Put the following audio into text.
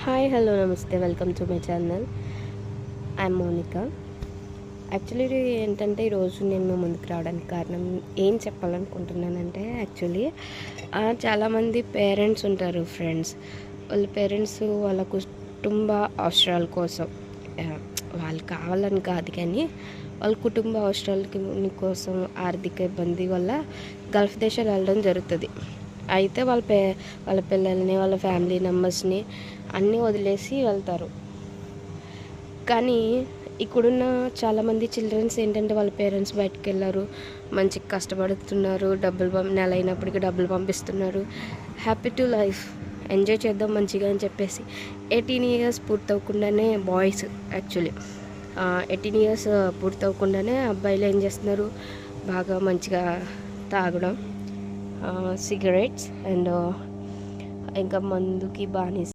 Hi hello నమస్తే welcome to my channel. I'm Monica. Actually ఏంటంటే ఈరోజు నేను ముందుకు రావడానికి కారణం ఏం చెప్పాలనుకుంటున్నానంటే చాలామంది పేరెంట్స్ ఉంటారు ఫ్రెండ్స్. వాళ్ళ పేరెంట్స్ వాళ్ళ కుటుంబ అవసరాల కోసం వాళ్ళు కావాలని కాదు కానీ వాళ్ళ కుటుంబ అవసరాలకి కోసం ఆర్థిక ఇబ్బంది వల్ల గల్ఫ్ దేశాలు వెళ్ళడం జరుగుతుంది. అయితే వాళ్ళ పిల్లల్ని వాళ్ళ ఫ్యామిలీ మెంబర్స్ని అన్నీ వదిలేసి వెళ్తారు. కానీ ఇక్కడున్న చాలామంది చిల్డ్రన్స్ ఏంటంటే వాళ్ళ పేరెంట్స్ బయటకు వెళ్ళారు, మంచిగా కష్టపడుతున్నారు, నెల అయినప్పటికీ డబ్బులు పంపిస్తున్నారు, హ్యాపీ టు లైఫ్, ఎంజాయ్ చేద్దాం మంచిగా అని చెప్పేసి 18 ఇయర్స్ పూర్తవకుండానే బాయ్స్ 18 ఇయర్స్ పూర్తవకుండానే అబ్బాయిలు ఏం చేస్తున్నారు, బాగా మంచిగా తాగడం, సిగరెట్స్ అండ్ ఇంకా మందుకి బానిస